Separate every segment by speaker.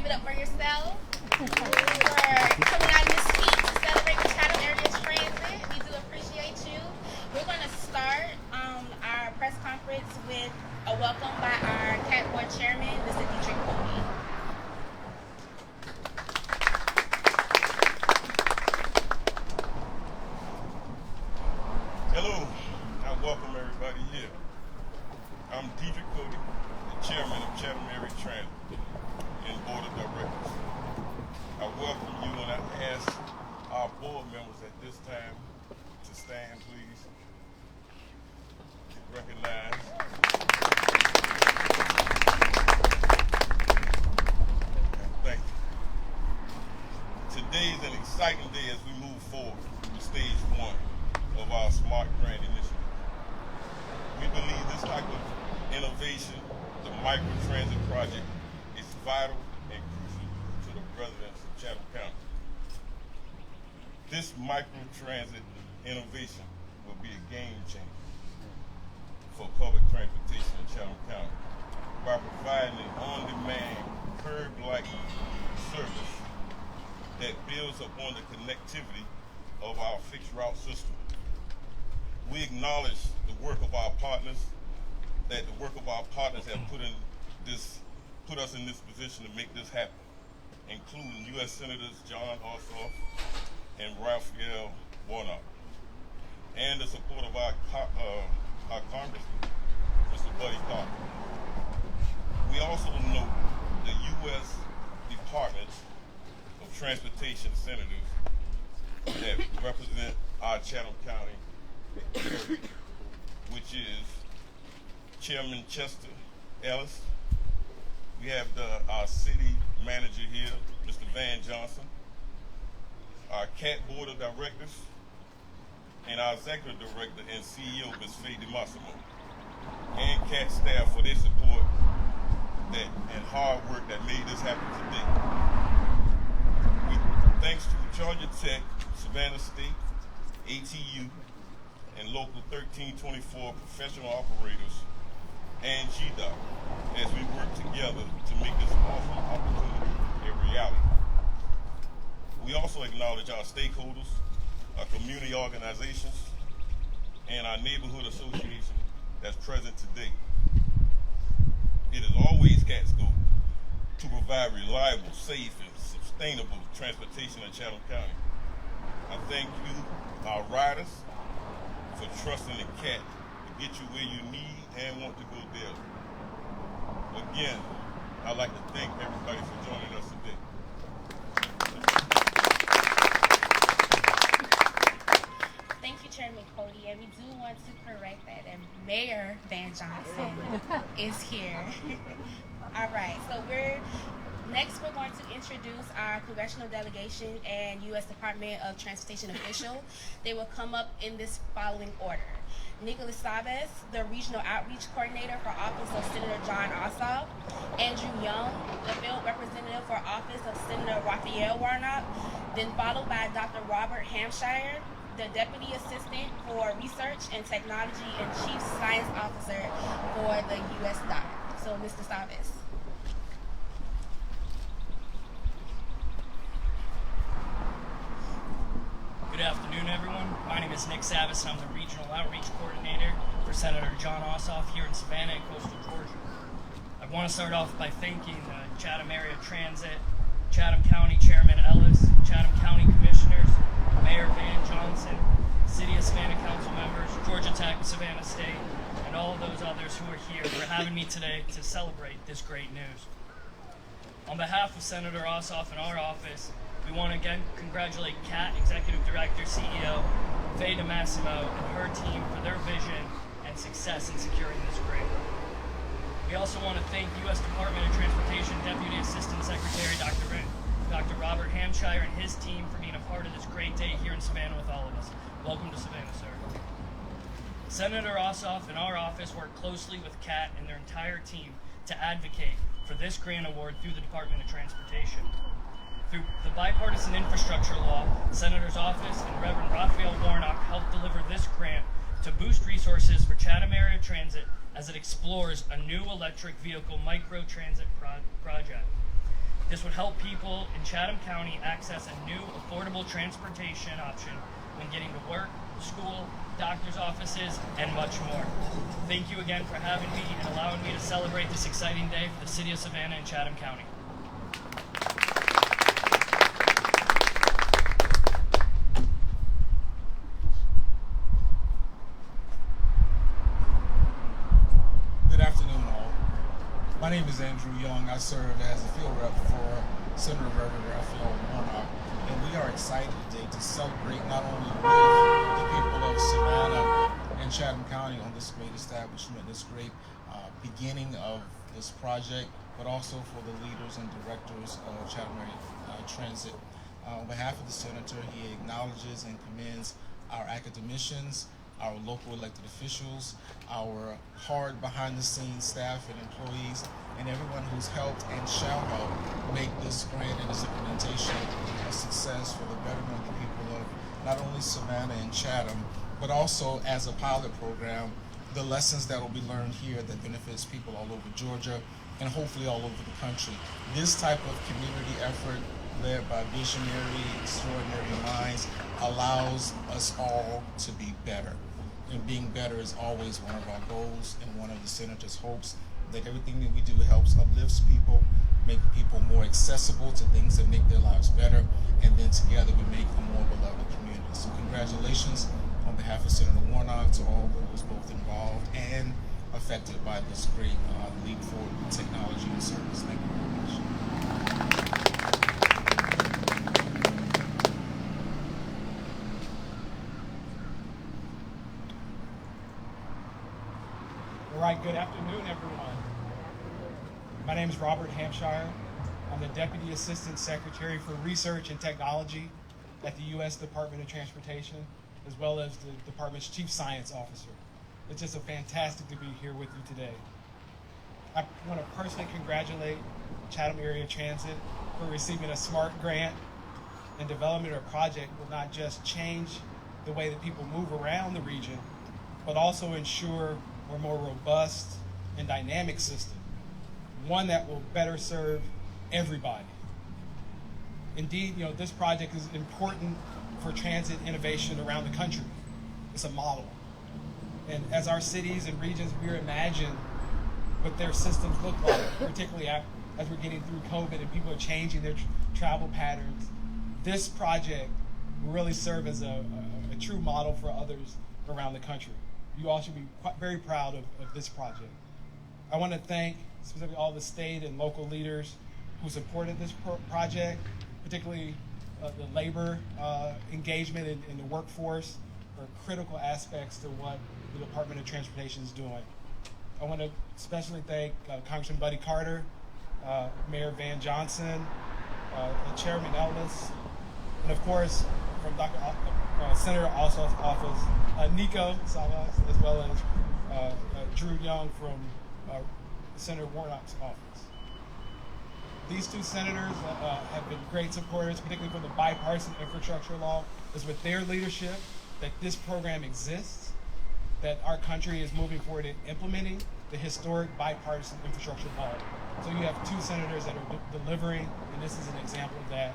Speaker 1: it up for yourself for coming out in this heat to celebrate the Chatham Area Transit. We do appreciate you. We're going to start our press conference with a welcome by our CAT Board Chairman, Mr. Dietrich Cody.
Speaker 2: Hello, I welcome everybody here. I'm Dietrich Cody, the Chairman of Chatham Area Transit and Board of Directors. I welcome you and I ask our board members at this time to stand, please. Recognize. Thank you. Today is an exciting day as we move forward to stage one of our Smart Grant Initiative. We believe this type of innovation, the microtransit project, is vital and crucial to the residents of Chatham County. This microtransit innovation will be a game changer for public transportation in Chatham County by providing an on-demand, curb-like service that builds upon the connectivity of our fixed route system. We acknowledge the work of our partners, that the work of our partners have put us in this position to make this happen, including U.S. Senators Jon Ossoff and Raphael Warnock, and the support of our Congressman, Mr. Buddy Carter. We also note the U.S. Department of Transportation senators that represent our Chatham County area, which is Chairman Chester Ellis. We have our city manager here, Mr. Van Johnson, our CAT Board of Directors, and our Executive Director and CEO, Ms. Faye DeMassimo, and CAT staff for their support and hard work that made this happen today. Thanks to Georgia Tech, Savannah State, ATU, and Local 1324 professional operators, and GDOT, as we work together to make this awesome opportunity a reality. We also acknowledge our stakeholders, our community organizations, and our neighborhood association that's present today. It is always CAT's goal to provide reliable, safe, and sustainable transportation in Chatham County. I thank you, our riders, for trusting in CAT to get you where you need and want to go there. Again, I'd like to thank everybody for joining us today.
Speaker 1: Thank you, Chairman Cody, and we do want to correct that Mayor Van Johnson is here. All right, so we're going to introduce our congressional delegation and U.S. Department of Transportation official. They will come up in this following order. Nicholas Chavez, the Regional Outreach Coordinator for Office of Senator Jon Ossoff. Andrew Young, the Field Representative for Office of Senator Raphael Warnock. Then followed by Dr. Robert Hampshire, the Deputy Assistant for Research and Technology and Chief Science Officer for the U.S. DOT. So, Mr. Chavez.
Speaker 3: Good afternoon, everyone. My name is Nick Savas, and I'm the Regional Outreach Coordinator for Senator Jon Ossoff here in Savannah and Coastal Georgia. I want to start off by thanking the Chatham Area Transit, Chatham County Chairman Ellis, Chatham County Commissioners, Mayor Van Johnson, City of Savannah Council members, Georgia Tech, Savannah State, and all of those others who are here for having me today to celebrate this great news. On behalf of Senator Ossoff and our office, we want to again congratulate CAT Executive Director, CEO, Faye DeMassimo, and her team for their vision and success in securing this grant. We also want to thank U.S. Department of Transportation Deputy Assistant Secretary Dr. Robert Hampshire and his team for being a part of this great day here in Savannah with all of us. Welcome to Savannah, sir. Senator Ossoff and our office work closely with CAT and their entire team to advocate for this grant award through the Department of Transportation. Through the bipartisan infrastructure law, Senator's office and Reverend Raphael Warnock helped deliver this grant to boost resources for Chatham Area Transit as it explores a new electric vehicle micro-transit project. This would help people in Chatham County access a new affordable transportation option when getting to work, school, doctor's offices, and much more. Thank you again for having me and allowing me to celebrate this exciting day for the City of Savannah and Chatham County.
Speaker 4: Good afternoon, all. My name is Andrew Young. I serve as a field rep for Senator Raphael Warnock, and we are excited today to celebrate not only with the people of Savannah and Chatham County on this great establishment, this great beginning of this project, but also for the leaders and directors of Chatham Area Transit. On behalf of the Senator, he acknowledges and commends our academicians, our local elected officials, our hard behind-the-scenes staff and employees, and everyone who's helped and shall help make this grant and this implementation a success for the betterment of the people of not only Savannah and Chatham, but also as a pilot program, the lessons that will be learned here that benefits people all over Georgia and hopefully all over the country. This type of community effort led by visionary, extraordinary minds allows us all to be better. And being better is always one of our goals and one of the Senator's hopes, that everything that we do helps uplifts people, make people more accessible to things that make their lives better, and then together we make a more beloved community. So congratulations on behalf of Senator Warnock to all those both involved and affected by this great leap forward in technology and service. Thank you very much.
Speaker 5: All right, good afternoon, everyone. My name is Robert Hampshire. I'm the Deputy Assistant Secretary for Research and Technology at the U.S. Department of Transportation, as well as the department's Chief Science Officer. It's just fantastic to be here with you today. I want to personally congratulate Chatham Area Transit for receiving a SMART grant, and development of a project will not just change the way that people move around the region, but also ensure a more robust and dynamic system, one that will better serve everybody. Indeed, this project is important for transit innovation around the country. It's a model. And as our cities and regions reimagine what their systems look like, particularly as we're getting through COVID and people are changing their travel patterns, this project will really serve as a true model for others around the country. You all should be very proud of this project. I want to thank specifically all the state and local leaders who supported this project, particularly the labor engagement in the workforce are critical aspects to what the Department of Transportation is doing. I want to especially thank Congressman Buddy Carter, Mayor Van Johnson, Chairman Ellis, and of course from Senator Ossoff's office, Nico Salas, as well as Drew Young from Senator Warnock's office. These two senators have been great supporters, particularly for the bipartisan infrastructure law. It's with their leadership that this program exists, that our country is moving forward in implementing the historic bipartisan infrastructure law. So you have two senators that are delivering, and this is an example of that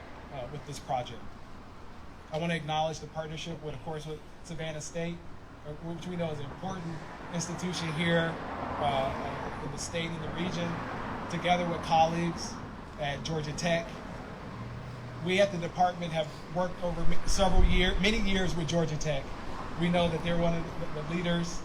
Speaker 5: with this project. I want to acknowledge the partnership with, of course, with Savannah State, which we know is an important institution here in the state and the region, together with colleagues at Georgia Tech. We at the department have worked over many years with Georgia Tech. We know that they're one of the leaders,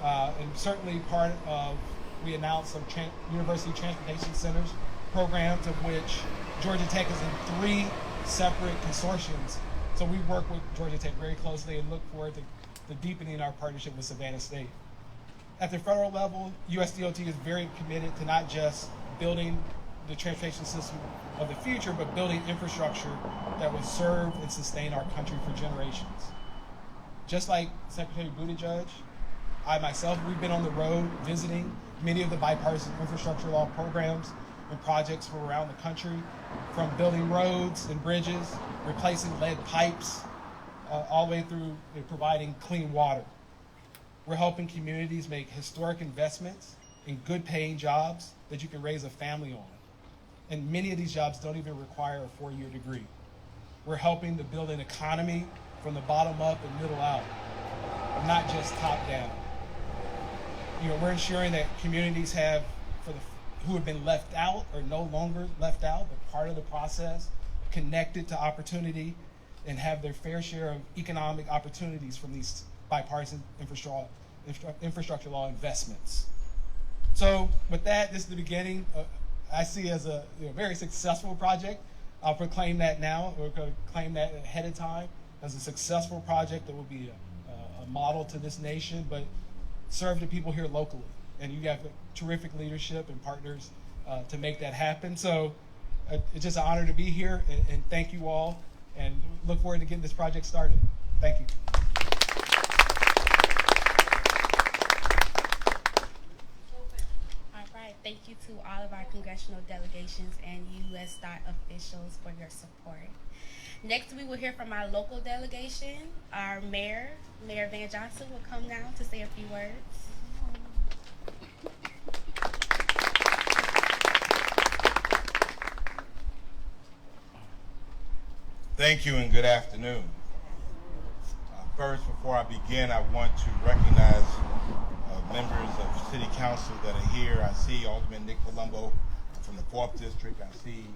Speaker 5: and certainly part of, we announced some University Transportation Centers programs, of which Georgia Tech is in 3 separate consortiums. So we work with Georgia Tech very closely and look forward to deepening our partnership with Savannah State. At the federal level, USDOT is very committed to not just building the transportation system of the future, but building infrastructure that will serve and sustain our country for generations. Just like Secretary Buttigieg, I myself, we've been on the road visiting many of the bipartisan infrastructure law programs and projects from around the country, from building roads and bridges, replacing lead pipes, all the way through providing clean water. We're helping communities make historic investments in good paying jobs that you can raise a family on. and many of these jobs don't even require a 4-year degree. We're helping to build an economy from the bottom up and middle out, not just top down. We're ensuring that communities have, who have been left out or no longer left out, but part of the process, connected to opportunity and have their fair share of economic opportunities from these bipartisan infrastructure law investments. So with that, this is the beginning. I see as a very successful project. I'll proclaim that now. We're going to claim that ahead of time as a successful project that will be a model to this nation, but serve the people here locally. And you have terrific leadership and partners to make that happen. So it's just an honor to be here, and thank you all, and look forward to getting this project started. Thank you.
Speaker 1: All right, thank you to all of our congressional delegations and U.S. DOT officials for your support. Next, we will hear from our local delegation. Our Mayor Van Johnson, will come now to say a few words.
Speaker 2: Thank you and good afternoon. First, before I begin, I want to recognize members of City Council that are here. I see Alderman Nick Palumbo from the 4th District. I see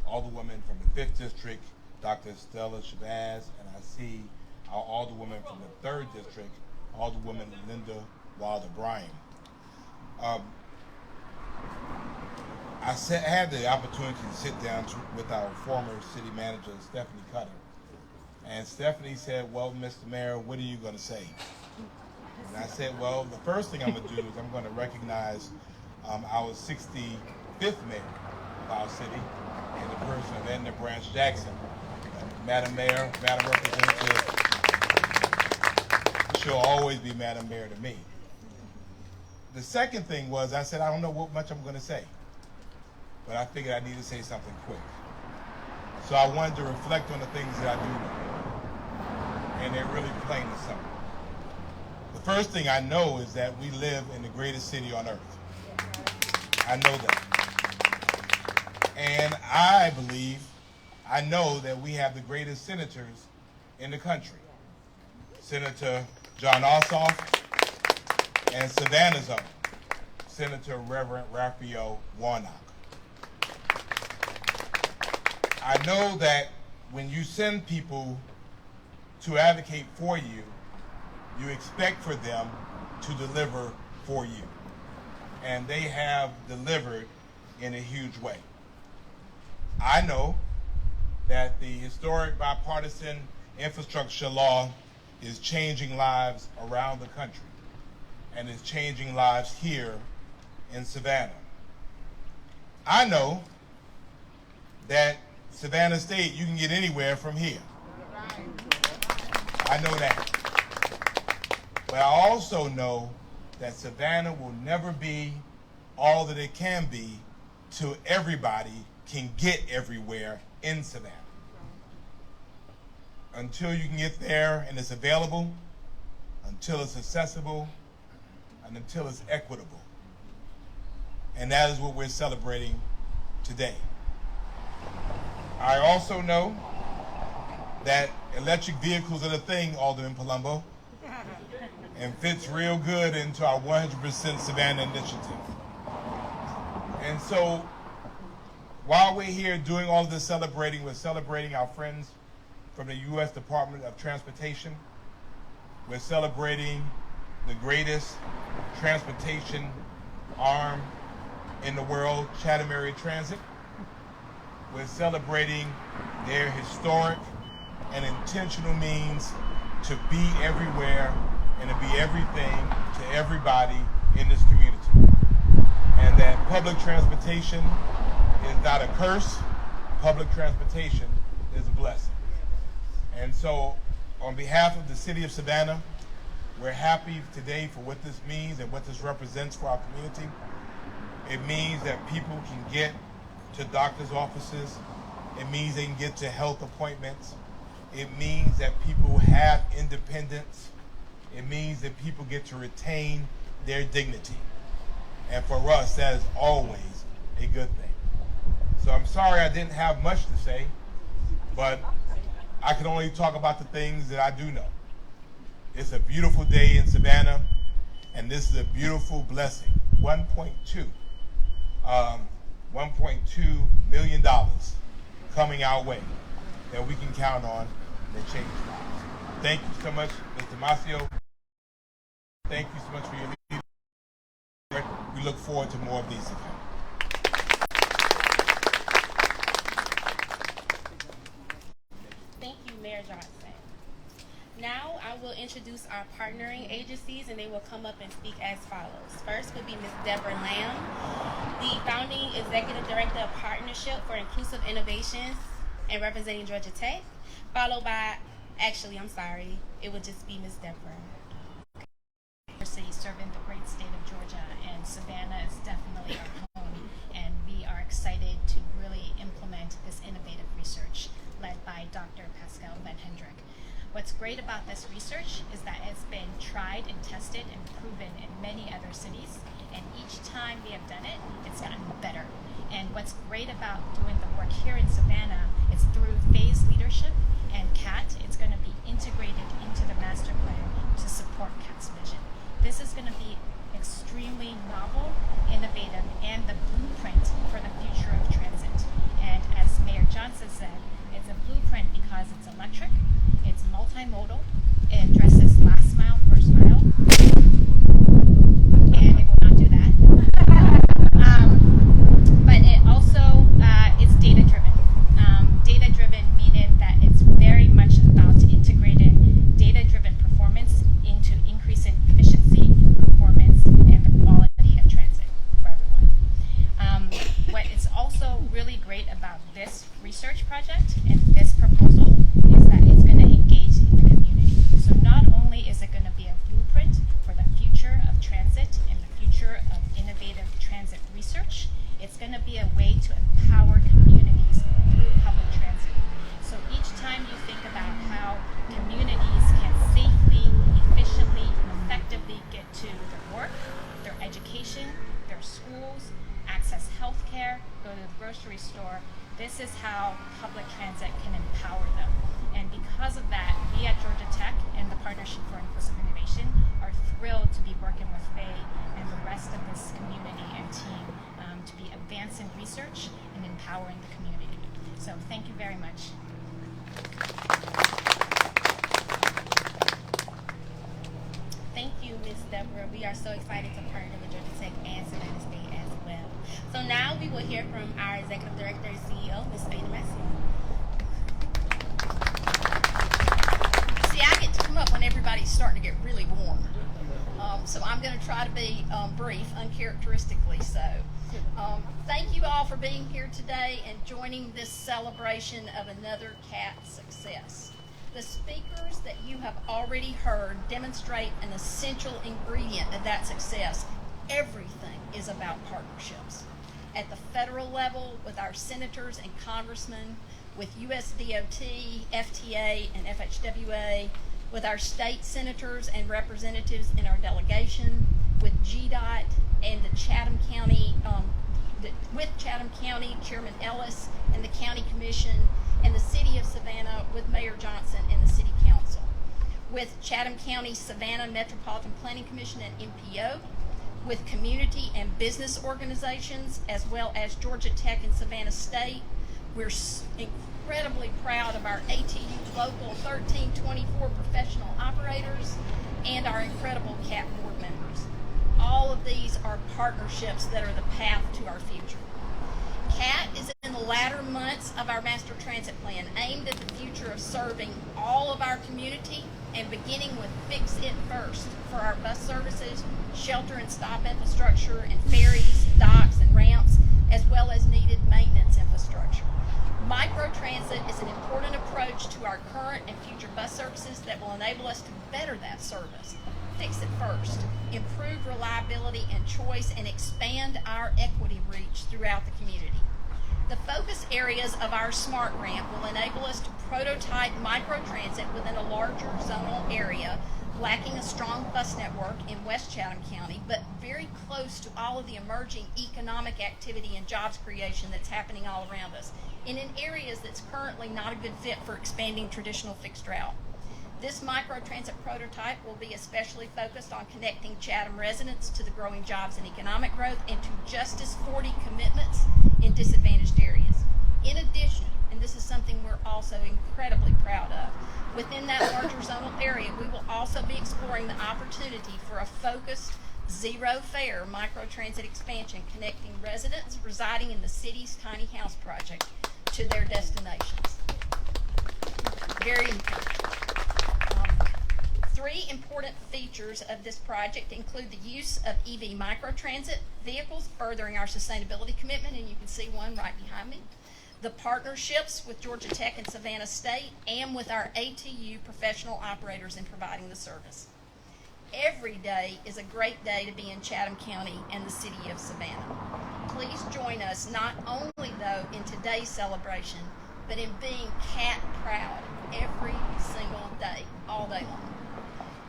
Speaker 2: Alderwoman from the 5th District, Dr. Stella Shabazz, and I see our Alderwoman from the 3rd District, Alderwoman Linda Wilder Bryan. I had the opportunity to sit down with our former city manager, Stephanie Cutter. And Stephanie said, well, Mr. Mayor, what are you going to say? And I said, well, the first thing I'm going to do is I'm going to recognize our 65th mayor of our city in the person of Edna Branch Jackson. Madam Mayor, Madam Representative, she'll always be Madam Mayor to me. The second thing was, I said, I don't know what much I'm going to say, but I figured I need to say something quick. So I wanted to reflect on the things that I do know, and they're really plain and simple. The first thing I know is that we live in the greatest city on earth. I know that. And I know that we have the greatest senators in the country. Senator Jon Ossoff and Savannah's own, Senator Reverend Raphael Warnock. I know that when you send people to advocate for you, you expect for them to deliver for you. And they have delivered in a huge way. I know that the historic bipartisan infrastructure law is changing lives around the country and is changing lives here in Savannah. I know that Savannah State, you can get anywhere from here. I know that. But I also know that Savannah will never be all that it can be till everybody can get everywhere in Savannah. Until you can get there and it's available, until it's accessible, and until it's equitable. And that is what we're celebrating today. I also know that electric vehicles are the thing, Alderman Palumbo, and fits real good into our 100% Savannah initiative. And so, while we're here doing all of this celebrating, we're celebrating our friends from the U.S. Department of Transportation. We're celebrating the greatest transportation arm in the world, Chatham Area Transit. We're celebrating their historic and intentional means to be everywhere and to be everything to everybody in this community. And that public transportation is not a curse. Public transportation is a blessing. And so, on behalf of the city of Savannah, we're happy today for what this means and what this represents for our community. It means that people can get to doctor's offices. It means they can get to health appointments. It means that people have independence. It means that people get to retain their dignity. And for us, that is always a good thing.
Speaker 6: So I'm sorry I didn't have much to say, but I can only talk about the things that I do know. It's a beautiful day in Savannah, and this is a beautiful blessing. $1.2 million coming our way that we can count on that change lives. Thank you so much, Mr. Masio. Thank you so much for your leadership. We look forward to more of these events.
Speaker 1: Thank you, Mayor Johnson. Now I will introduce our partnering agencies, and they will come up and speak as follows. First would be Ms. Deborah Lamb, the founding executive director of Partnership for Inclusive Innovations and representing Georgia Tech, followed by, it would just be Ms. Deborah.
Speaker 7: City serving the great state of Georgia, and Savannah is definitely our home, and we are excited to really implement this innovative research led by Dr. Pascal Van Hendrick. What's great about this research is that it's been tried and tested and proven in many other cities, and each time we have done it, it's gotten better. And what's great about doing the work here in Savannah is through phase leadership and CAT, it's going to be integrated into the master plan to support CAT's vision. This is going to be extremely novel, innovative, and the blueprint for the future of transit. And as Mayor Johnson said, it's a blueprint because it's electric, it's multimodal, it addresses last mile, first mile, and it will not do that. But it also is data-driven. Data-driven meaning that it's very much about integrating data-driven performance into increasing efficiency, performance, and the quality of transit for everyone. What is also really great about this research project and this proposal is that it's going to engage in the community. So not only is it going to be a blueprint for the future of transit and the future of innovative transit research, it's going to be a way to empower communities through public transit. So each time you think about how communities can safely, efficiently, and effectively get to their work, their education, their schools, access health care, go to the grocery store, this is how public transit can empower them. And because of that, we at Georgia Tech and the Partnership for Inclusive Innovation are thrilled to be working with Faye and the rest of this community and team to be advancing research and empowering the community. So thank you very much.
Speaker 1: Thank you, Ms. Deborah. We are so excited to partner with Georgia Tech and Savannah State as well. So now we will hear from our Executive Director and CEO, Ms. Faye Demasi.
Speaker 8: See, I get to come up when everybody's starting to get really warm. So I'm going to try to be brief, uncharacteristically so. Thank you all for being here today and joining this celebration of another CAT success. The speakers that you have already heard demonstrate an essential ingredient of that success. Everything is about partnerships. At the federal level, with our senators and congressmen, with USDOT, FTA, and FHWA, with our state senators and representatives in our delegation, with GDOT and the Chatham County, with Chatham County Chairman Ellis and the County Commission, and the City of Savannah with Mayor Johnson and the City Council, with Chatham County Savannah Metropolitan Planning Commission and MPO, with community and business organizations, as well as Georgia Tech and Savannah State. We're incredibly proud of our ATU Local 1324 professional operators and our incredible CAT board members. All of these are partnerships that are the path to our future. CAT is in the latter months of our master transit plan, aimed at the future of serving all of our community and beginning with Fix It First for our bus services, shelter and stop infrastructure, and ferries, docks, and ramps, as well as needed maintenance infrastructure. Microtransit is an important approach to our current and future bus services that will enable us to better that service. Fix it first, improve reliability and choice, and expand our equity reach throughout the community. The focus areas of our SMART ramp will enable us to prototype microtransit within a larger zonal area lacking a strong bus network in West Chatham County, but very close to all of the emerging economic activity and jobs creation that's happening all around us, and in areas that's currently not a good fit for expanding traditional fixed route. This microtransit prototype will be especially focused on connecting Chatham residents to the growing jobs and economic growth and to Justice 40 commitments in disadvantaged areas. In addition, and this is something we're also incredibly proud of, within that larger zonal area, we will also be exploring the opportunity for a focused, zero-fare microtransit expansion connecting residents residing in the city's tiny house project to their destinations. Very important. Three important features of this project include the use of EV microtransit vehicles, furthering our sustainability commitment, and you can see one right behind me. The partnerships with Georgia Tech and Savannah State, and with our ATU professional operators in providing the service. Every day is a great day to be in Chatham County and the city of Savannah. Please join us not only, though, in today's celebration, but in being CAT proud every single day, all day long,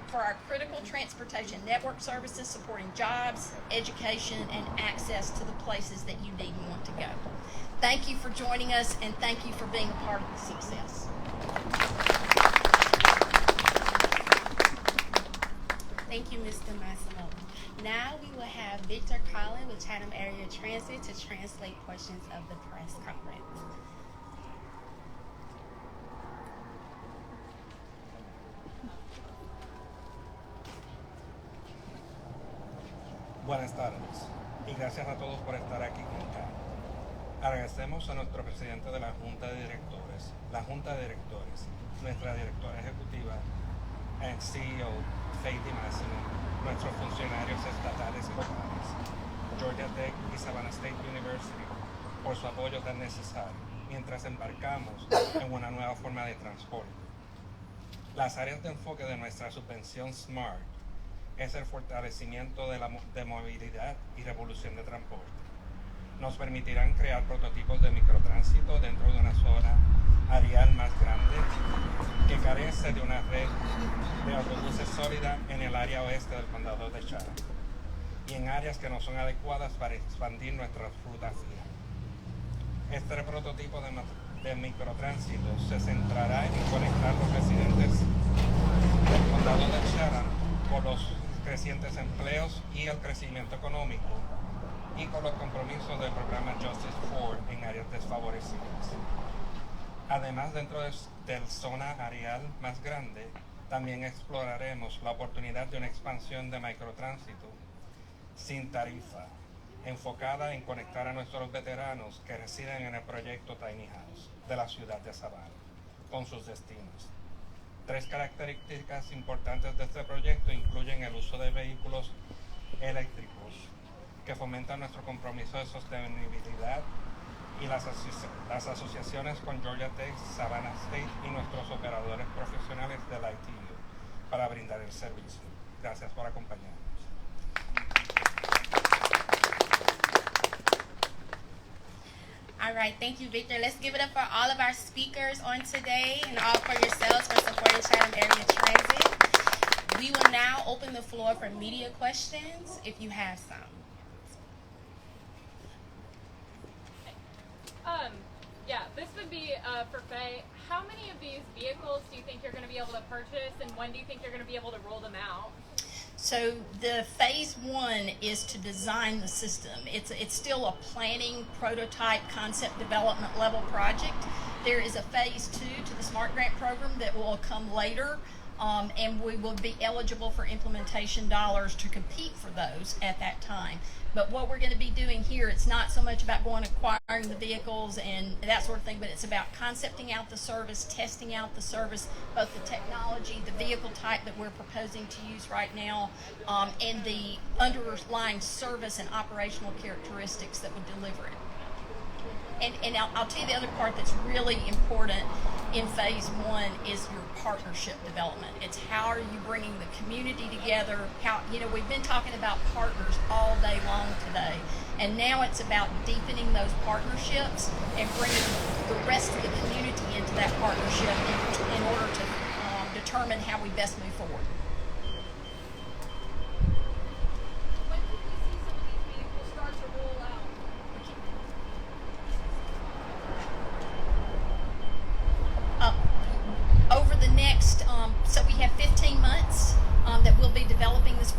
Speaker 8: for our critical transportation network services supporting jobs, education, and access to the places that you need and want to go. Thank you for joining us, and thank you for being a part of the success.
Speaker 1: Thank you, Mr. Massimo. Now we will have Victor Collin with Chatham Area Transit to translate portions of the press conference.
Speaker 9: Buenas tardes y gracias a todos por estar aquí con CAT. Agradecemos a nuestro presidente de la Junta de Directores, nuestra directora ejecutiva and CEO, Faith Massimo, nuestros funcionarios estatales y locales, Georgia Tech y Savannah State University, por su apoyo tan necesario mientras embarcamos en una nueva forma de transporte. Las áreas de enfoque de nuestra subvención SMART es el fortalecimiento de movilidad y revolución de transporte. Nos permitirán crear prototipos de microtránsito dentro de una zona áreal más grande que carece de una red de autobuses sólida en el área oeste del condado de Chatham y en áreas que no son adecuadas para expandir nuestra ruta fija. Este prototipo de microtránsito se centrará en conectar los residentes del condado de Chatham con los crecientes empleos y el crecimiento económico y con los compromisos del programa Justice 4 en áreas desfavorecidas. Además, dentro del zona áreal más grande, también exploraremos la oportunidad de una expansión de microtránsito sin tarifa, enfocada en conectar a nuestros veteranos que residen en el proyecto Tiny House de la ciudad de Savannah con sus destinos. Tres características importantes de este proyecto incluyen el uso de vehículos eléctricos que fomentan nuestro compromiso de sostenibilidad y las asociaciones con Georgia Tech, Savannah State y nuestros operadores profesionales del ITU para brindar el servicio. Gracias por acompañarnos.
Speaker 1: All right, thank you, Victor. Let's give it up for all of our speakers on today and all for yourselves for supporting Chatham Area Transit. We will now open the floor for media questions if you have some.
Speaker 10: Yeah, this would be for Faye. How many of these vehicles do you think you're going to be able to purchase, and when do you think you're going to be able to roll them out?
Speaker 8: So the phase one is to design the system. It's still a planning, prototype, concept development level project. There is a phase two to the SMART grant program that will come later, and we will be eligible for implementation dollars to compete for those at that time. But what we're going to be doing here, it's not so much about going and acquiring the vehicles and that sort of thing, but it's about concepting out the service, testing out the service, both the technology, the vehicle type that we're proposing to use right now, and the underlying service and operational characteristics that would deliver it. And I'll tell you the other part that's really important in phase one is your partnership development. It's how are you bringing the community together? How, we've been talking about partners all day long today, and now it's about deepening those partnerships and bringing the rest of the community into that partnership in order to determine how we best move forward.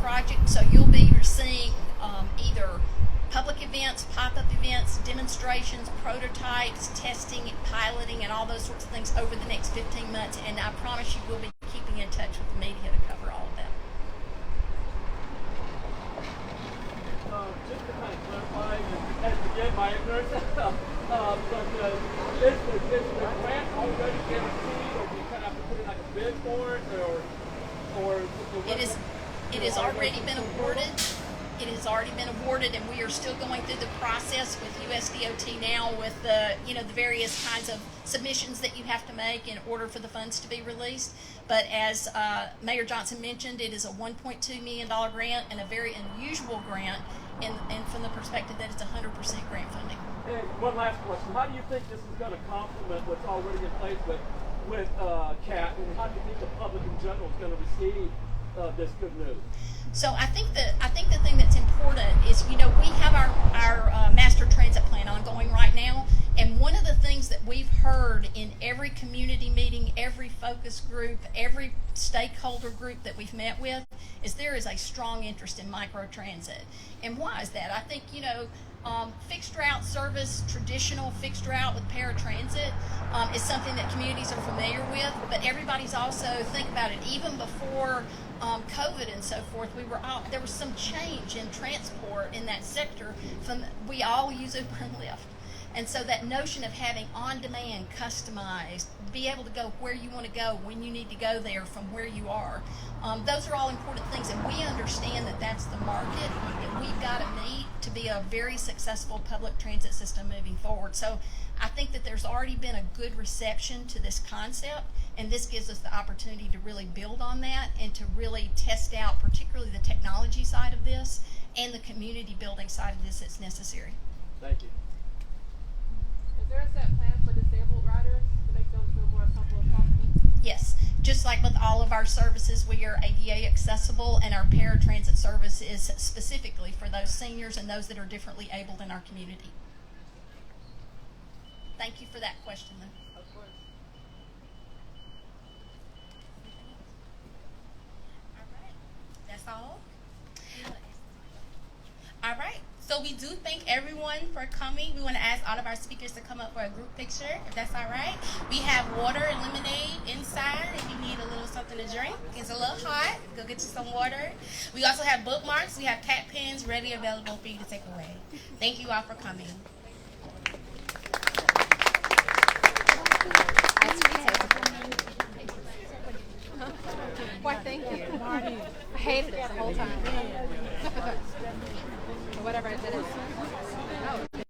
Speaker 8: project. So you'll be seeing either public events, pop-up events, demonstrations, prototypes, testing, piloting, and all those sorts of things over the next 15 months. And I promise you we'll be keeping in touch with the media to cover all of that.
Speaker 11: Just to kind of clarify and forgive my ignorance, is the grant already guaranteed, or do you kind of have to put in like a bid for it, or
Speaker 8: it has already been awarded. It has already been awarded, and we are still going through the process with USDOT now with the various kinds of submissions that you have to make in order for the funds to be released. But as Mayor Johnson mentioned, it is a $1.2 million grant and a very unusual grant, and from the perspective that it's 100% grant funding.
Speaker 11: And one last question: how do you think this is going to complement what's already in place with CAT, and how do you think the public in general is going to receive this good news?
Speaker 8: So I think the thing that's important is, we have our master transit plan ongoing right now, and one of the things that we've heard in every community meeting, every focus group, every stakeholder group that we've met with is there is a strong interest in microtransit. And why is that? I think fixed route service, traditional fixed route with paratransit is something that communities are familiar with, but everybody's also, think about it, even before COVID and so forth, there was some change in transport in that sector. We all use Uber and Lyft. And so that notion of having on-demand, customized, be able to go where you want to go, when you need to go there from where you are, those are all important things, and we understand that that's the market that we've got to meet to be a very successful public transit system moving forward. So I think that there's already been a good reception to this concept, and this gives us the opportunity to really build on that and to really test out particularly the technology side of this and the community building side of this that's necessary.
Speaker 11: Thank you.
Speaker 10: Is there a set plan for disabled riders to make them feel more comfortable as possible?
Speaker 8: Yes, just like with all of our services, we are ADA accessible, and our paratransit service is specifically for those seniors and those that are differently abled in our community. Thank you for that question, though.
Speaker 10: Of course.
Speaker 1: All right. That's all? All right. So we do thank everyone for coming. We want to ask all of our speakers to come up for a group picture, if that's all right. We have water and lemonade inside if you need a little something to drink. It's a little hot. Go get you some water. We also have bookmarks. We have cat pens ready available for you to take away. Thank you all for coming.
Speaker 12: Why, thank you. I hated it the whole time. Whatever I did it. Oh.